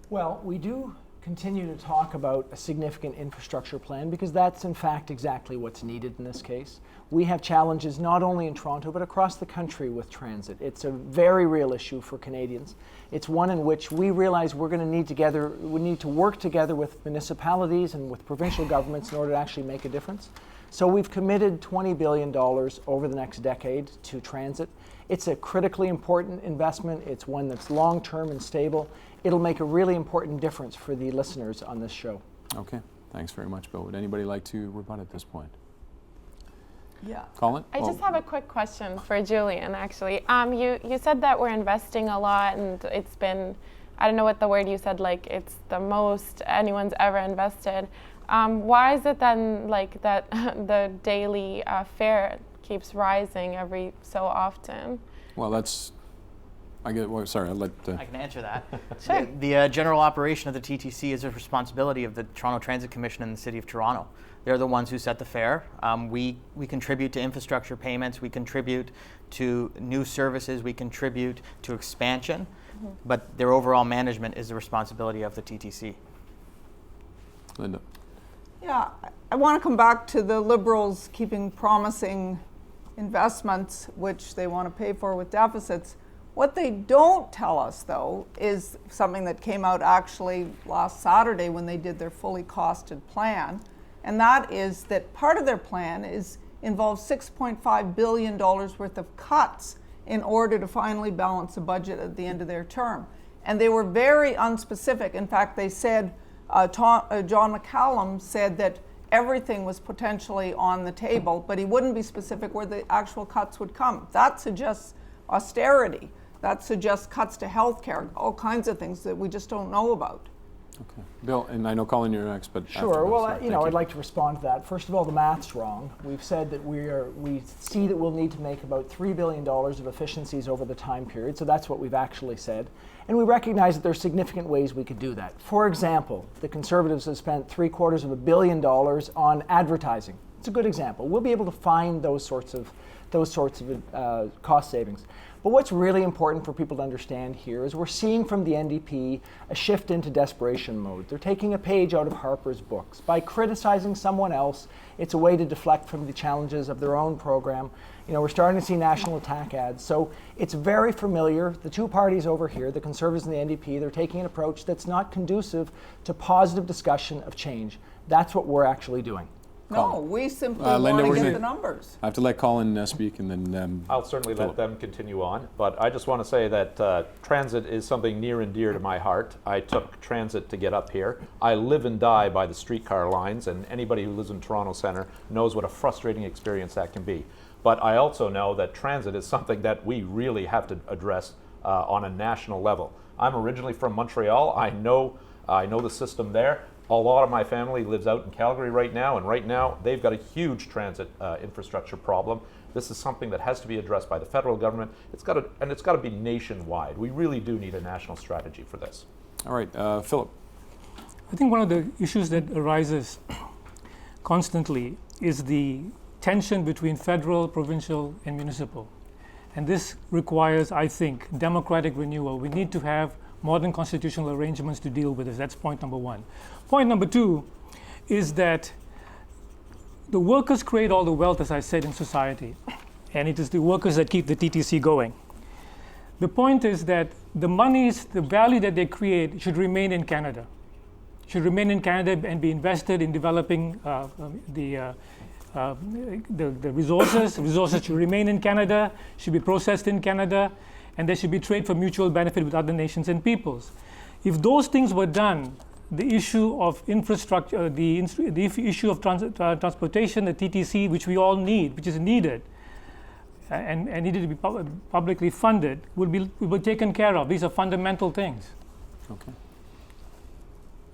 Well, we do continue to talk about a significant infrastructure plan because that's in fact exactly what's needed in this case. We have challenges not only in Toronto but across the country with transit. It's a very real issue for Canadians. It's one in which we realize we need to work together with municipalities and with provincial governments in order to actually make a difference. So we've committed $20 billion over the next decade to transit. It's a critically important investment. It's one that's long-term and stable. It'll make a really important difference for the listeners on this show. Okay, thanks very much, Bill. Would anybody like to rebut at this point? Yeah. Colin? I just have a quick question for Julian, actually. You said that we're investing a lot, and it's been, I don't know what the word you said, like it's the most anyone's ever invested. Why is it then like that the daily fare keeps rising every so often? Well, that's, I get, well, sorry, I'd like to. I can answer that. Sure. The general operation of the TTC is a responsibility of the Toronto Transit Commission and the City of Toronto. They're the ones who set the fare. We contribute to infrastructure payments, we contribute to new services, we contribute to expansion, but their overall management is the responsibility of the TTC. Linda. Yeah, I want to come back to the Liberals keeping promising investments, which they want to pay for with deficits. What they don't tell us, though, is something that came out actually last Saturday when they did their fully costed plan, and that is that part of their plan involves $6.5 billion worth of cuts in order to finally balance the budget at the end of their term. And they were very unspecific. In fact, they said, John McCallum said that everything was potentially on the table, but he wouldn't be specific where the actual cuts would come. That suggests austerity. That suggests cuts to healthcare, all kinds of things that we just don't know about. Okay. Bill, and I know, Colin, you're next, but sure. Well, I'd like to respond to that. First of all, the math's wrong. We've said that we see that we'll need to make about $3 billion of efficiencies over the time period, so that's what we've actually said. And we recognize that there are significant ways we could do that. For example, the Conservatives have spent $750 million on advertising. It's a good example. We'll be able to find those sorts of cost savings. But what's really important for people to understand here is we're seeing from the NDP a shift into desperation mode. They're taking a page out of Harper's books. By criticizing someone else, it's a way to deflect from the challenges of their own program. You know, we're starting to see national attack ads. So it's very familiar. The two parties over here, the Conservatives and the NDP, they're taking an approach that's not conducive to positive discussion of change. That's what we're actually doing. No, we simply Linda, want to get the numbers. I have to let Colin speak, and then I'll certainly let them continue on, but I just want to say that transit is something near and dear to my heart. I took transit to get up here. I live and die by the streetcar lines, and anybody who lives in Toronto Centre knows what a frustrating experience that can be. But I also know that transit is something that we really have to address on a national level. I'm originally from Montreal. I know the system there. A lot of my family lives out in Calgary right now, and right now they've got a huge transit infrastructure problem. This is something that has to be addressed by the federal government. It's got to be nationwide. We really do need a national strategy for this. All right, Philip. I think one of the issues that arises constantly is the tension between federal, provincial, and municipal. And this requires, I think, democratic renewal. We need to have modern constitutional arrangements to deal with this. That's point number one. Point number two is that the workers create all the wealth, as I said, in society. And it is the workers that keep the TTC going. The point is that the monies, the value that they create should remain in Canada. Should remain in Canada and be invested in developing the resources. Resources should remain in Canada, should be processed in Canada, and there should be trade for mutual benefit with other nations and peoples. If those things were done, the issue of infrastructure, the issue of transportation, the TTC, which we all need, which is needed, and needed to be publicly funded, will be taken care of. These are fundamental things. Okay.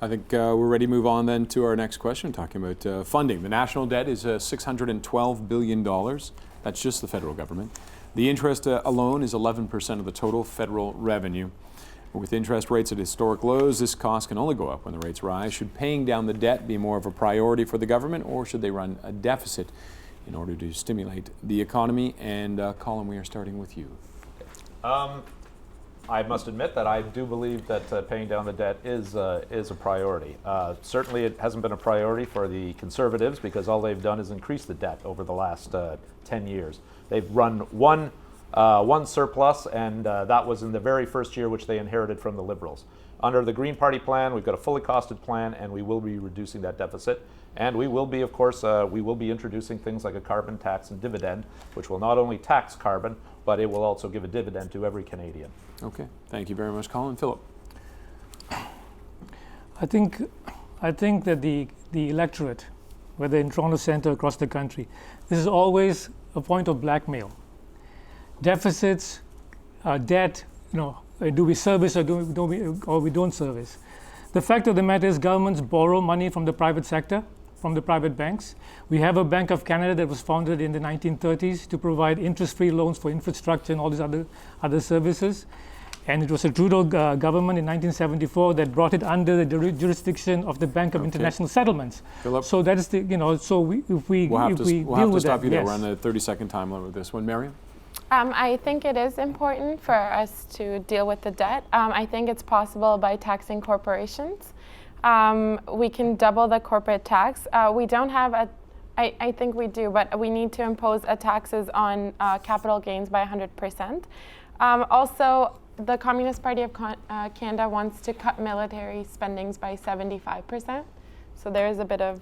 I think we're ready to move on then to our next question, talking about funding. The national debt is $612 billion. That's just the federal government. The interest alone is 11% of the total federal revenue. With interest rates at historic lows, this cost can only go up when the rates rise. Should paying down the debt be more of a priority for the government, or should they run a deficit in order to stimulate the economy? And Colin, we are starting with you. I must admit that I do believe that paying down the debt is a priority. Certainly it hasn't been a priority for the Conservatives, because all they've done is increase the debt over the last 10 years. They've run one surplus, and that was in the very first year, which they inherited from the Liberals. Under the Green Party plan, we've got a fully costed plan, and we will be reducing that deficit. And we will be, of course, we will be introducing things like a carbon tax and dividend, which will not only tax carbon, but it will also give a dividend to every Canadian. Okay, thank you very much, Colin. Philip. I think that the electorate, whether in Toronto Centre or across the country, this is always a point of blackmail. Deficits, debt, do we service or we don't service? The fact of the matter is governments borrow money from the private sector, from the private banks. We have a Bank of Canada that was founded in the 1930s to provide interest-free loans for infrastructure and all these other services. And it was a Trudeau government in 1974 that brought it under the jurisdiction of the Bank of International Settlements. Philip? So that is if we We'll have to stop you there. yes. We're on the 30-second time limit with this one. Mariam? I think it is important for us to deal with the debt. I think it's possible by taxing corporations. We can double the corporate tax. We don't have I think we do, but we need to impose taxes on capital gains by 100%. Also, the Communist Party of Canada wants to cut military spendings by 75%. So there is a bit of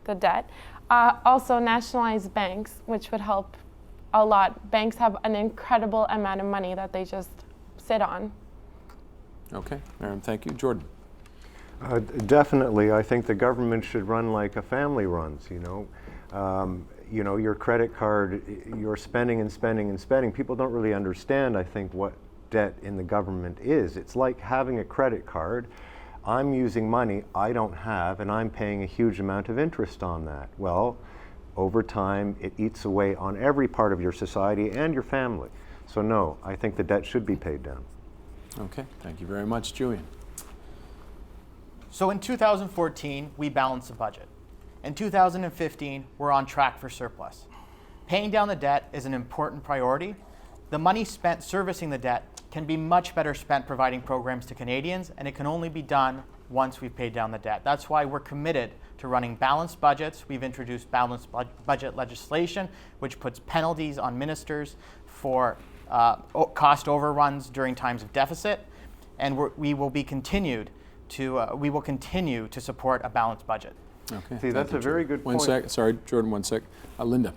the debt. Also, nationalize banks, which would help a lot. Banks have an incredible amount of money that they just sit on. Okay, Mariam, thank you. Jordan? Definitely, I think the government should run like a family runs, your credit card, you're spending and spending and spending. People don't really understand, I think, what debt in the government is. It's like having a credit card. I'm using money I don't have, and I'm paying a huge amount of interest on that. Well, over time, it eats away on every part of your society and your family. So no, I think the debt should be paid down. Okay, thank you very much. Julian? So in 2014, we balanced the budget. In 2015, we're on track for surplus. Paying down the debt is an important priority. The money spent servicing the debt can be much better spent providing programs to Canadians, and it can only be done once we've paid down the debt. That's why we're committed to running balanced budgets. We've introduced balanced budget legislation, which puts penalties on ministers for cost overruns during times of deficit, and we will continue to support a balanced budget. Okay. See, that's a very good point. One sec. Sorry, Jordan, one sec. Linda?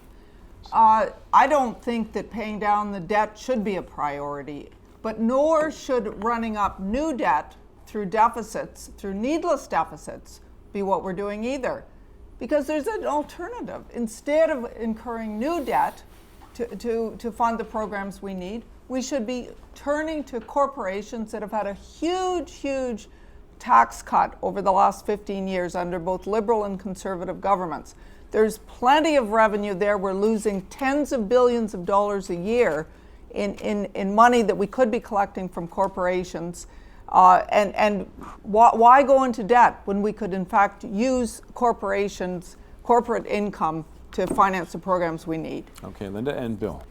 I don't think that paying down the debt should be a priority, but nor should running up new debt through deficits, through needless deficits, be what we're doing either. Because there's an alternative. Instead of incurring new debt to fund the programs we need, we should be turning to corporations that have had a huge, huge tax cut over the last 15 years under both Liberal and Conservative governments. There's plenty of revenue there. We're losing tens of billions of dollars a year in money that we could be collecting from corporations. And why go into debt when we could in fact use corporations, corporate income to finance the programs we need? Okay, Linda and Bill.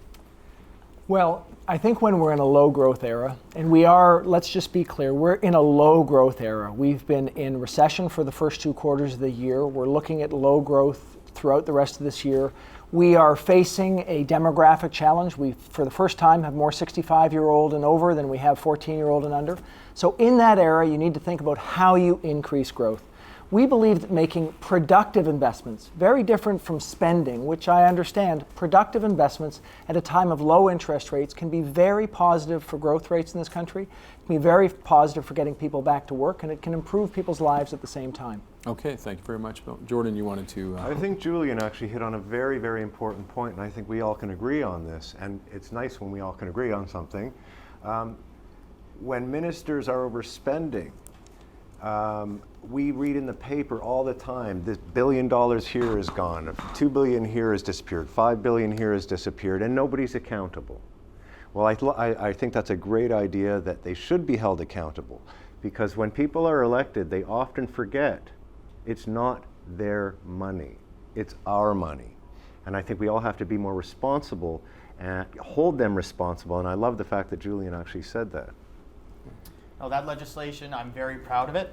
Well, I think when we're in a low growth era, and we are, let's just be clear, we're in a low growth era. We've been in recession for the first 2 quarters of the year. We're looking at low growth throughout the rest of this year. We are facing a demographic challenge. We, for the first time, have more 65-year-old and over than we have 14-year-old and under. So in that era, you need to think about how you increase growth. We believe that making productive investments, very different from spending, which I understand, productive investments at a time of low interest rates can be very positive for growth rates in this country, it can be very positive for getting people back to work, and it can improve people's lives at the same time. Okay, thank you very much, Bill. Jordan, you wanted to... I think Julian actually hit on a very, very important point, and I think we all can agree on this, and it's nice when we all can agree on something. When ministers are overspending, we read in the paper all the time, this $1 billion here is gone, $2 billion here has disappeared, $5 billion here has disappeared, and nobody's accountable. Well, I think that's a great idea that they should be held accountable, because when people are elected, they often forget it's not their money, it's our money. And I think we all have to be more responsible and hold them responsible, and I love the fact that Julian actually said that. Now, that legislation, I'm very proud of it.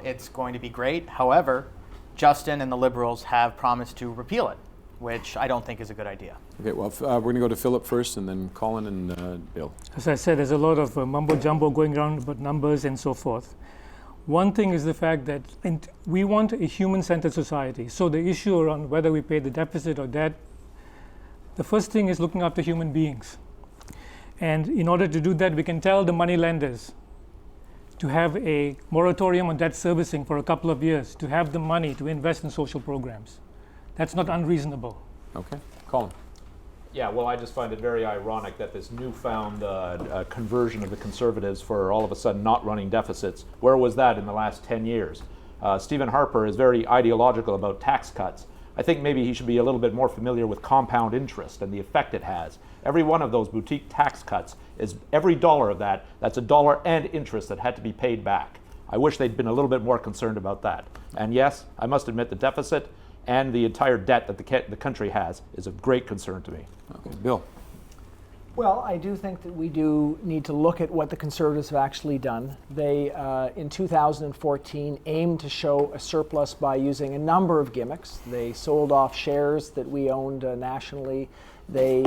It's going to be great. However, Justin and the Liberals have promised to repeal it, which I don't think is a good idea. Okay, well, we're going to go to Philip first, and then Colin and Bill. As I said, there's a lot of mumbo-jumbo going around about numbers and so forth. One thing is the fact that we want a human-centered society. So the issue around whether we pay the deficit or debt, the first thing is looking after human beings. And in order to do that, we can tell the money lenders to have a moratorium on debt servicing for a couple of years, to have the money to invest in social programs. That's not unreasonable. Okay, Colin. Yeah, well, I just find it very ironic that this newfound conversion of the Conservatives for all of a sudden not running deficits. Where was that in the last 10 years? Stephen Harper is very ideological about tax cuts. I think maybe he should be a little bit more familiar with compound interest and the effect it has. Every one of those boutique tax cuts is every dollar of that, that's a dollar and interest that had to be paid back. I wish they'd been a little bit more concerned about that. And yes, I must admit the deficit and the entire debt that the country has is of great concern to me. Okay, Bill. Well, I do think that we do need to look at what the Conservatives have actually done. They, in 2014, aimed to show a surplus by using a number of gimmicks. They sold off shares that we owned nationally. They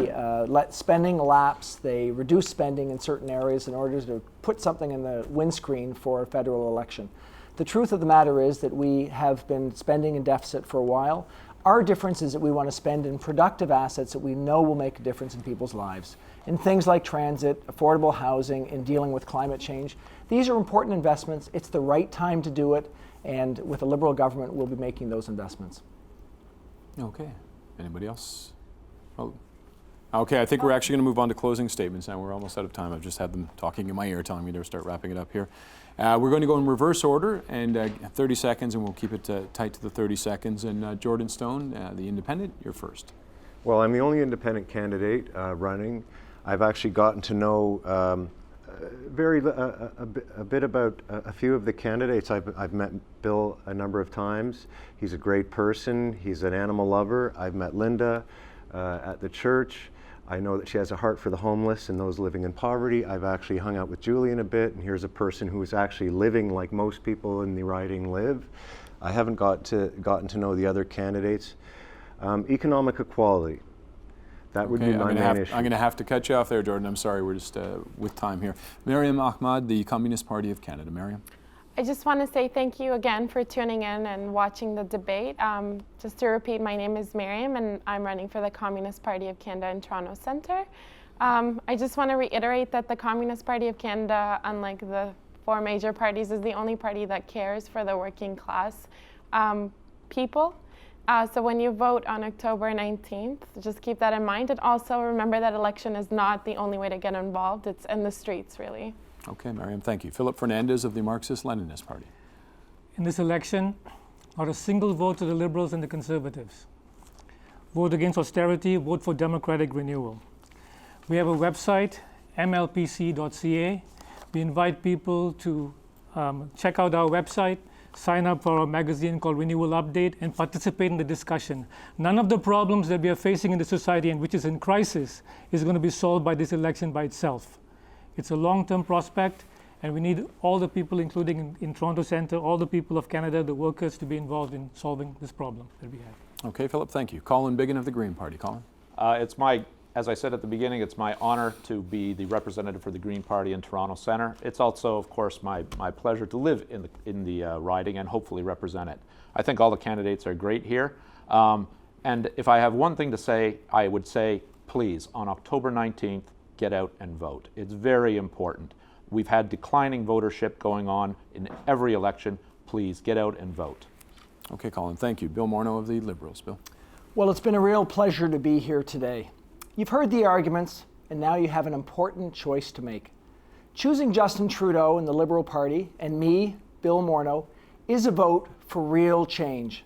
let spending lapse. They reduced spending in certain areas in order to put something in the windscreen for a federal election. The truth of the matter is that we have been spending in deficit for a while. Our difference is that we want to spend in productive assets that we know will make a difference in people's lives. In things like transit, affordable housing, and dealing with climate change. These are important investments. It's the right time to do it. And with a Liberal government, we'll be making those investments. Okay. Anybody else? Oh. Okay, I think we're actually going to move on to closing statements now. We're almost out of time. I've just had them talking in my ear, telling me to start wrapping it up here. We're going to go in reverse order, and 30 seconds, and we'll keep it tight to the 30 seconds. And Jordan Stone, the independent, you're first. Well, I'm the only independent candidate running. I've actually gotten to know a bit about a few of the candidates. I've met Bill a number of times. He's a great person. He's an animal lover. I've met Linda at the church. I know that she has a heart for the homeless and those living in poverty. I've actually hung out with Julian a bit, and here's a person who is actually living like most people in the riding live. I haven't gotten to know the other candidates. Economic equality. That would be my main issue. I'm going to have to cut you off there, Jordan. I'm sorry, we're just with time here. Mariam Ahmad, the Communist Party of Canada. Mariam? I just want to say thank you again for tuning in and watching the debate. Just to repeat, my name is Mariam, and I'm running for the Communist Party of Canada in Toronto Centre. I just want to reiterate that the Communist Party of Canada, unlike the 4 major parties, is the only party that cares for the working class people. So when you vote on October 19th, just keep that in mind. And also remember that election is not the only way to get involved. It's in the streets, really. Okay, Mariam, thank you. Philip Fernandez of the Marxist-Leninist Party. In this election, not a single vote to the Liberals and the Conservatives. Vote against austerity, vote for democratic renewal. We have a website, mlpc.ca. We invite people to check out our website, sign up for our magazine called Renewal Update, and participate in the discussion. None of the problems that we are facing in the society and which is in crisis is going to be solved by this election by itself. It's a long-term prospect, and we need all the people, including in Toronto Centre, all the people of Canada, the workers, to be involved in solving this problem that we have. Okay, Philip, thank you. Colin Biggin of the Green Party. Colin? As I said at the beginning, it's my honor to be the representative for the Green Party in Toronto Centre. It's also, of course, my pleasure to live in the riding and hopefully represent it. I think all the candidates are great here. And if I have one thing to say, I would say, please, on October 19th, get out and vote. It's very important. We've had declining votership going on in every election. Please, get out and vote. Okay, Colin, thank you. Bill Morneau of the Liberals. Bill? Well, it's been a real pleasure to be here today. You've heard the arguments, and now you have an important choice to make. Choosing Justin Trudeau and the Liberal Party, and me, Bill Morneau, is a vote for real change.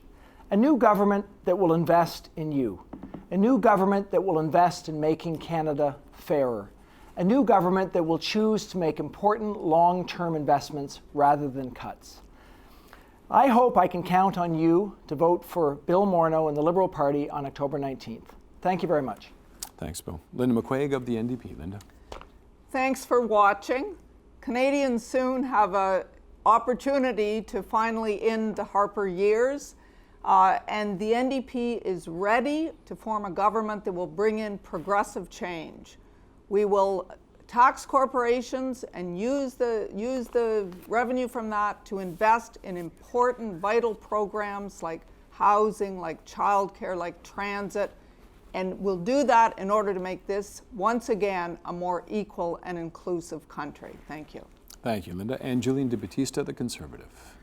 A new government that will invest in you. A new government that will invest in making Canada fairer. A new government that will choose to make important long-term investments rather than cuts. I hope I can count on you to vote for Bill Morneau and the Liberal Party on October 19th. Thank you very much. Thanks, Bill. Linda McQuaig of the NDP. Linda? Thanks for watching. Canadians soon have an opportunity to finally end the Harper years. And the NDP is ready to form a government that will bring in progressive change. We will tax corporations and use the revenue from that to invest in important, vital programs like housing, like childcare, like transit. And we'll do that in order to make this, once again, a more equal and inclusive country. Thank you. Thank you, Linda. And Julian de Battista, the Conservative.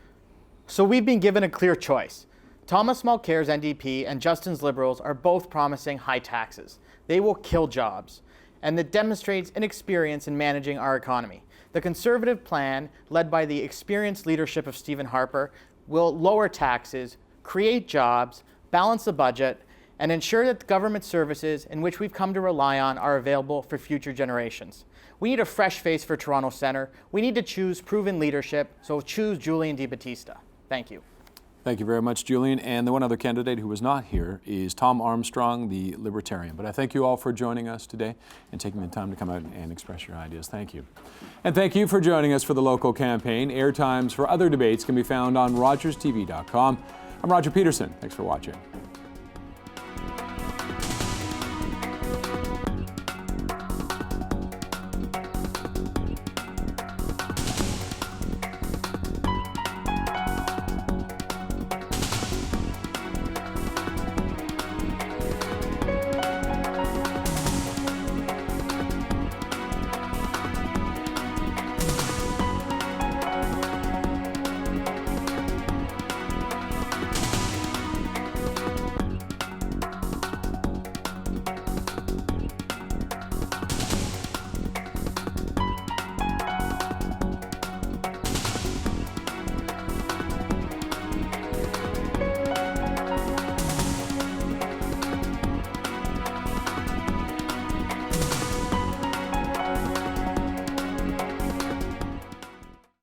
So we've been given a clear choice. Thomas Mulcair's NDP and Justin's Liberals are both promising high taxes. They will kill jobs, and that demonstrates inexperience in managing our economy. The Conservative plan, led by the experienced leadership of Stephen Harper, will lower taxes, create jobs, balance the budget, and ensure that the government services in which we've come to rely on are available for future generations. We need a fresh face for Toronto Centre. We need to choose proven leadership, so choose Julian de Battista. Thank you. Thank you very much, Julian. And the one other candidate who was not here is Tom Armstrong, the Libertarian. But I thank you all for joining us today and taking the time to come out and express your ideas. Thank you. And thank you for joining us for the local campaign. Airtimes for other debates can be found on rogerstv.com. I'm Roger Peterson. Thanks for watching.